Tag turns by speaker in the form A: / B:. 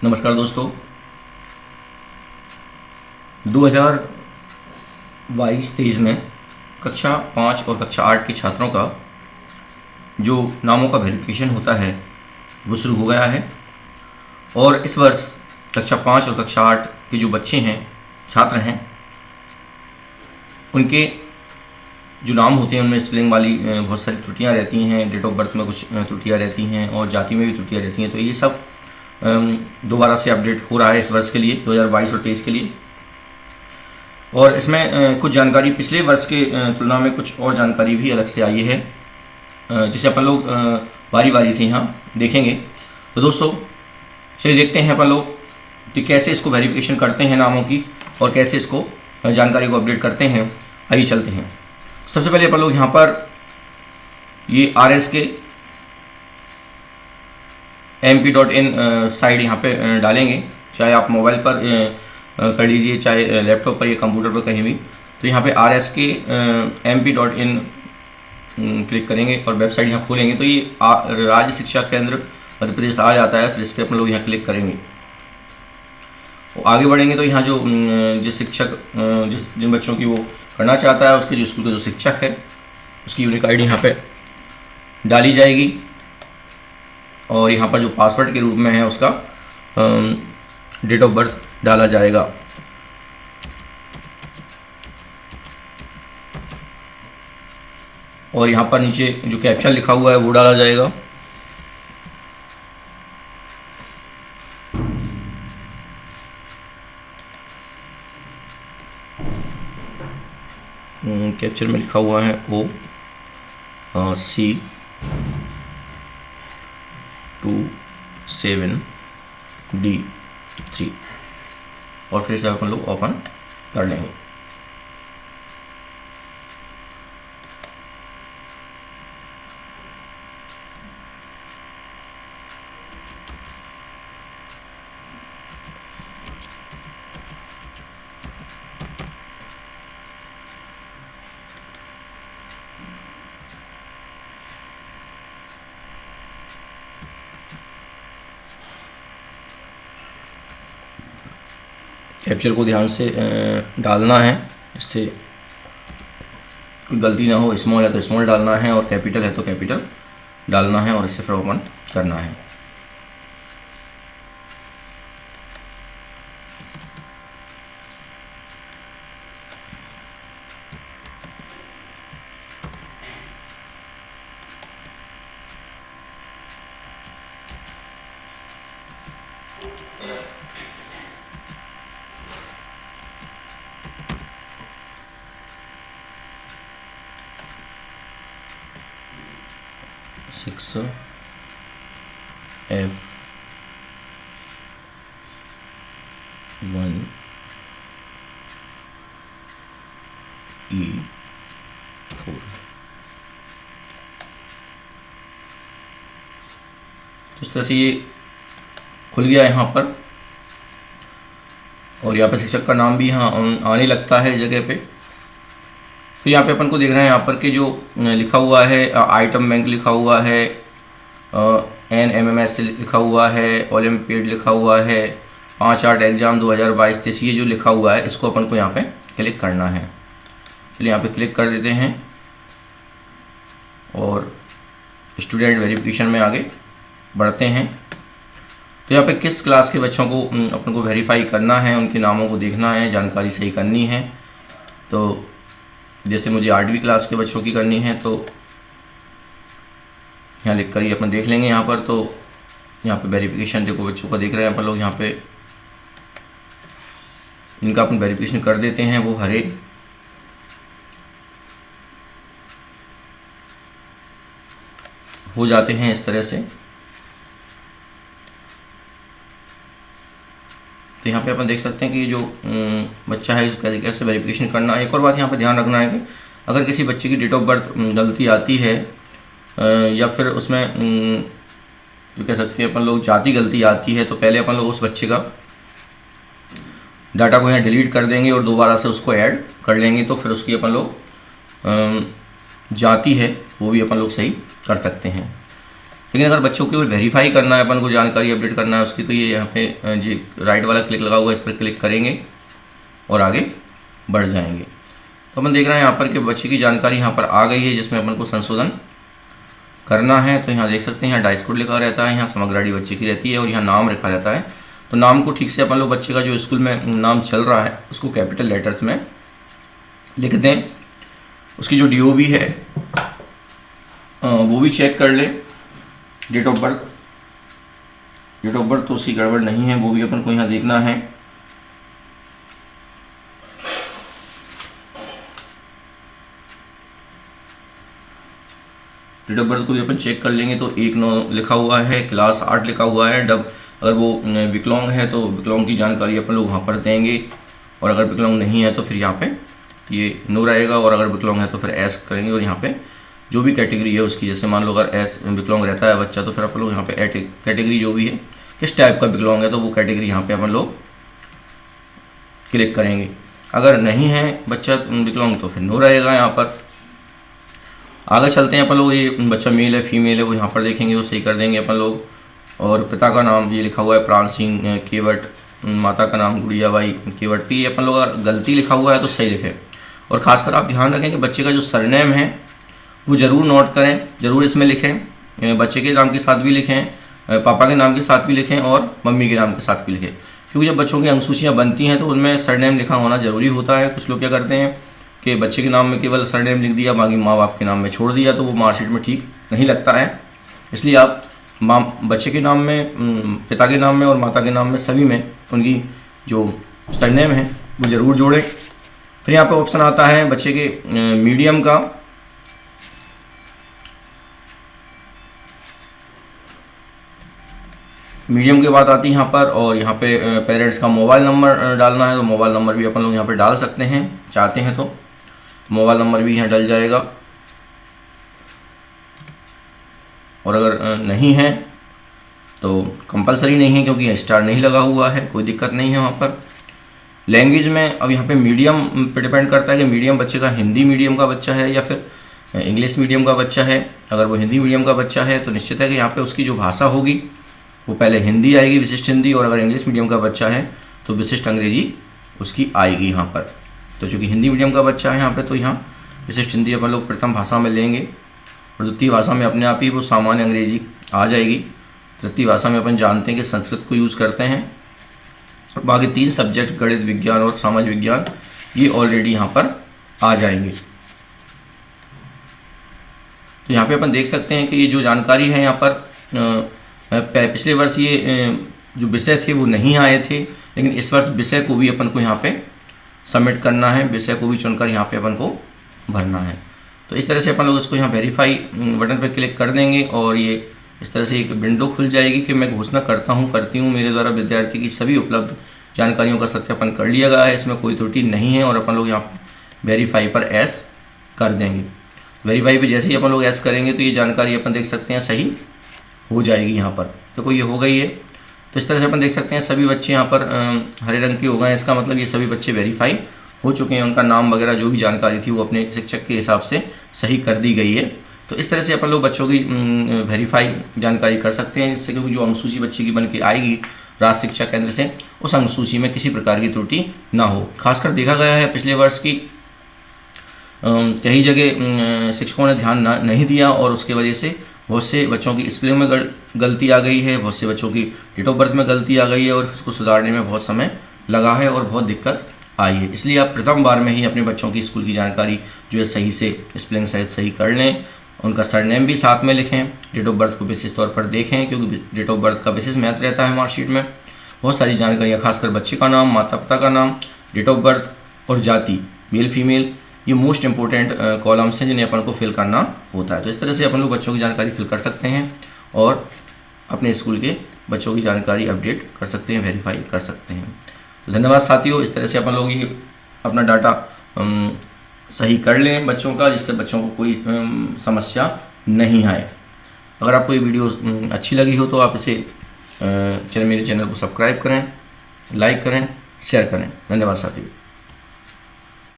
A: नमस्कार दोस्तों, 2022-23 में कक्षा 5 और कक्षा 8 के छात्रों का जो नामों का वेरिफिकेशन होता है वो शुरू हो गया है। और इस वर्ष कक्षा 5 और कक्षा 8 के जो बच्चे हैं, छात्र हैं, उनके जो नाम होते हैं उनमें स्पेलिंग वाली बहुत सारी त्रुटियां रहती हैं, डेट ऑफ बर्थ में कुछ त्रुटियां रहती हैं और जाति में भी त्रुटियां रहती हैं। तो ये सब दोबारा से अपडेट हो रहा है इस वर्ष के लिए, 2022 और 23 के लिए। और इसमें कुछ जानकारी पिछले वर्ष के तुलना में कुछ और जानकारी भी अलग से आई है, जिसे अपन लोग बारी बारी से यहाँ देखेंगे। तो दोस्तों चलिए देखते हैं अपन लोग कि कैसे इसको वेरिफिकेशन करते हैं नामों की और कैसे इसको जानकारी को अपडेट करते हैं। आइए चलते हैं। सबसे पहले अपन लोग यहाँ पर ये RS के mp.in साइट यहाँ पे डालेंगे, चाहे आप मोबाइल पर कर लीजिए, चाहे लैपटॉप पर या कंप्यूटर पर कहीं भी। तो यहाँ पे RS के mp.in क्लिक करेंगे और वेबसाइट यहाँ खोलेंगे तो ये राज्य शिक्षा केंद्र मध्य प्रदेश आ जाता है। फिर इस पर अपन लोग यहाँ क्लिक करेंगे और आगे बढ़ेंगे तो यहाँ जो जिस शिक्षक जिन बच्चों की वो करना चाहता है उसके जो स्कूल का जो शिक्षक है उसकी यूनिक आईडी यहाँ पे डाली जाएगी और यहाँ पर जो पासवर्ड के रूप में है उसका डेट ऑफ बर्थ डाला जाएगा। और यहाँ पर नीचे जो कैप्शन लिखा हुआ है वो डाला जाएगा। कैप्शन में लिखा हुआ है OC27D3 और फिर से अपन लोग ओपन कर लेंगे। कैप्चर को ध्यान से डालना है, इससे कोई गलती ना हो। स्मॉल है तो स्मॉल डालना है और कैपिटल है तो कैपिटल डालना है और इससे फिर ओपन करना है। F1E4 तो इस तरह से ये खुल गया यहाँ पर और यहाँ पर शिक्षक का नाम भी यहाँ आने लगता है इस जगह पे। फिर यहाँ पे अपन को देख रहे हैं यहाँ पर कि जो लिखा हुआ है आइटम बैंक लिखा हुआ है, NMMS लिखा हुआ है, ओलम्पियड लिखा हुआ है, 5-8 एग्जाम 2022-23 ये जो लिखा हुआ है इसको अपन को यहाँ पे क्लिक करना है। चलिए यहाँ पे क्लिक कर देते हैं और स्टूडेंट वेरिफिकेशन में आगे बढ़ते हैं। तो यहाँ पे किस क्लास के बच्चों को अपन को वेरीफाई करना है, उनके नामों को देखना है, जानकारी सही करनी है। तो जैसे मुझे 8वीं क्लास के बच्चों की करनी है तो यहाँ लिख कर ही अपन देख लेंगे। यहाँ पर तो यहाँ पे वेरिफिकेशन देखो बच्चों का देख रहे हैं अपन लोग, यहाँ पे इनका अपन वेरिफिकेशन कर देते हैं। वो हरे हो जाते हैं इस तरह से। तो यहाँ पे अपन देख सकते हैं कि जो बच्चा है इसको कैसे वेरिफिकेशन करना है। एक और बात यहाँ पे ध्यान रखना है कि अगर किसी बच्चे की डेट ऑफ बर्थ गलती आती है या फिर उसमें जो कह सकते हैं अपन लोग जाति गलती आती है तो पहले अपन लोग उस बच्चे का डाटा को यहाँ डिलीट कर देंगे और दोबारा से उसको ऐड कर लेंगे। तो फिर उसकी अपन लोग जाति है वो भी अपन लोग सही कर सकते हैं। लेकिन अगर बच्चों को वेरीफाई करना है, अपन को जानकारी अपडेट करना है उसकी, तो ये यहाँ पे जी राइट वाला क्लिक लगा हुआ है, इस पर क्लिक करेंगे और आगे बढ़ जाएंगे। तो अपन देख रहे हैं यहाँ पर कि बच्चे की जानकारी यहाँ पर आ गई है, जिसमें अपन को संशोधन करना है। तो यहाँ देख सकते हैं, यहाँ डाइस कोड लिखा रहता है, यहाँ समग्र आईडी बच्चे की रहती है और यहाँ नाम रखा रहता है। तो नाम को ठीक से अपन लोग बच्चे का जो स्कूल में नाम चल रहा है उसको कैपिटल लेटर्स में लिख दें। उसकी जो DOB है वो भी चेक कर लें, डेट ऑफ बर्थ तो उसकी गड़बड़ नहीं है, वो भी अपन को यहाँ देखना है। डेट ऑफ बर्थ को भी अपन चेक कर लेंगे। तो 1/9 लिखा हुआ है, क्लास 8 लिखा हुआ है। अगर वो विकलांग है तो विकलांग की जानकारी अपन लोग वहाँ पर देंगे, और अगर विकलांग नहीं है तो फिर यहाँ पे ये नो रहेगा, और अगर विकलांग है तो फिर एस करेंगे। और यहाँ पे जो भी कैटेगरी है उसकी, जैसे मान लो अगर एस विकलांग रहता है बच्चा, तो फिर अपन लोग यहाँ पे कैटेगरी जो भी है, किस टाइप का विकलांग है, तो वो कैटेगरी यहाँ पे अपन लोग क्लिक करेंगे। अगर नहीं है बच्चा विकलांग तो फिर नो रहेगा यहाँ पर। आगे चलते हैं अपन लोग, ये बच्चा मेल है फीमेल है वो यहाँ पर देखेंगे, वो सही कर देंगे अपन लोग। और पिता का नाम ये लिखा हुआ है प्राण सिंह केवट, माता का नाम गुड़िया बाई केवट। ये अपन लोग अगर गलती लिखा हुआ है तो सही लिखें। और खासकर आप ध्यान रखें कि बच्चे का जो सरनेम है वो ज़रूर नोट करें, ज़रूर इसमें लिखें। बच्चे के नाम के साथ भी लिखें, पापा के नाम के साथ भी लिखें और मम्मी के नाम के साथ भी लिखें, क्योंकि जब बच्चों की अनुसूचियाँ बनती हैं तो उनमें सरनेम लिखा होना ज़रूरी होता है। कुछ लोग क्या करते हैं कि बच्चे के नाम में केवल सरनेम लिख दिया, बाकी माँ बाप के नाम में छोड़ दिया, तो वो मार्कशीट में ठीक नहीं लगता है। इसलिए आप बच्चे के नाम में, पिता के नाम में और माता के नाम में, सभी में उनकी जो सरनेम है वो ज़रूर जोड़ें। फिर यहाँ पे ऑप्शन आता है बच्चे के मीडियम का। मीडियम की बात आती है यहाँ पर, और यहाँ पे पेरेंट्स का मोबाइल नंबर डालना है, तो मोबाइल नंबर भी अपन लोग यहाँ पे डाल सकते हैं, चाहते हैं तो मोबाइल नंबर भी यहाँ डल जाएगा। और अगर नहीं है तो कंपलसरी नहीं है, क्योंकि स्टार नहीं लगा हुआ है, कोई दिक्कत नहीं है वहाँ पर। लैंग्वेज में अब यहाँ पे मीडियम पे डिपेंड करता है कि मीडियम बच्चे का हिंदी मीडियम का बच्चा है या फिर इंग्लिश मीडियम का बच्चा है। अगर वो हिंदी मीडियम का बच्चा है तो निश्चित है कि यहाँ पे उसकी जो भाषा होगी वो पहले हिंदी आएगी, विशिष्ट हिंदी, और अगर इंग्लिश मीडियम का बच्चा है तो विशिष्ट अंग्रेजी उसकी आएगी यहाँ पर। तो चूँकि हिंदी मीडियम का बच्चा है यहाँ पे, तो यहाँ विशिष्ट हिंदी अपन लोग प्रथम भाषा में लेंगे, और द्वितीय भाषा में अपने आप ही वो सामान्य अंग्रेजी आ जाएगी। तृतीय भाषा में अपन जानते हैं कि संस्कृत को यूज़ करते हैं। और बाकी 3 सब्जेक्ट गणित, विज्ञान और सामाजिक विज्ञान ये ऑलरेडी यहाँ पर आ जाएंगे। तो यहाँ पे अपन देख सकते हैं कि ये जो जानकारी है यहाँ पर पिछले वर्ष ये जो विषय थे वो नहीं आए थे, लेकिन इस वर्ष विषय को भी अपन को यहाँ पे सबमिट करना है, विषय को भी चुनकर यहाँ पे अपन को भरना है। तो इस तरह से अपन लोग इसको यहाँ वेरीफाई बटन पर क्लिक कर देंगे, और ये इस तरह से एक विंडो खुल जाएगी कि मैं घोषणा करती हूँ मेरे द्वारा विद्यार्थी की सभी उपलब्ध जानकारियों का सत्यापन कर लिया गया है, इसमें कोई त्रुटि नहीं है। और अपन लोग यहाँ पर वेरीफाई पर एस कर देंगे। वेरीफाई पर जैसे ही अपन लोग एस करेंगे तो ये जानकारी अपन देख सकते हैं सही हो जाएगी यहाँ पर। देखो ये हो गई है। तो इस तरह से अपन देख सकते हैं सभी बच्चे यहाँ पर हरे रंग के हो गए हैं, इसका मतलब ये सभी बच्चे वेरीफाई हो चुके हैं, उनका नाम वगैरह जो भी जानकारी थी वो अपने शिक्षक के हिसाब से सही कर दी गई है। तो इस तरह से अपन लोग बच्चों की वेरीफाई जानकारी कर सकते हैं, जिससे क्योंकि जो अनुसूची बच्चे की बन के आएगी राज्य शिक्षा केंद्र से, उस अनुसूची में किसी प्रकार की त्रुटि ना हो। खासकर देखा गया है पिछले वर्ष की कई जगह शिक्षकों ने ध्यान नहीं दिया, और उसके वजह से बहुत से बच्चों की स्पेलिंग में गलती आ गई है, बहुत से बच्चों की डेट ऑफ बर्थ में गलती आ गई है, और उसको सुधारने में बहुत समय लगा है और बहुत दिक्कत आई है। इसलिए आप प्रथम बार में ही अपने बच्चों की स्कूल की जानकारी जो है सही से स्पेलिंग सहित सही कर लें, उनका सरनेम भी साथ में लिखें, डेट ऑफ बर्थ को विशेष तौर पर देखें, क्योंकि डेट ऑफ बर्थ का विशेष महत्व रहता है मार्कशीट में। बहुत सारी जानकारियाँ, खासकर बच्चे का नाम, माता पिता का नाम, डेट ऑफ बर्थ और जाति, मेल फीमेल, ये मोस्ट इंपॉर्टेंट कॉलम्स हैं जिन्हें अपन को फिल करना होता है। तो इस तरह से अपन लोग बच्चों की जानकारी फिल कर सकते हैं और अपने स्कूल के बच्चों की जानकारी अपडेट कर सकते हैं, वेरीफाई कर सकते हैं। तो धन्यवाद साथियों। इस तरह से अपन लोग ये अपना डाटा सही कर लें बच्चों का, जिससे बच्चों को कोई समस्या नहीं आए। अगर आपको ये वीडियो अच्छी लगी हो तो आप इसे मेरे चैनल को सब्सक्राइब करें, लाइक करें, शेयर करें। धन्यवाद साथियों।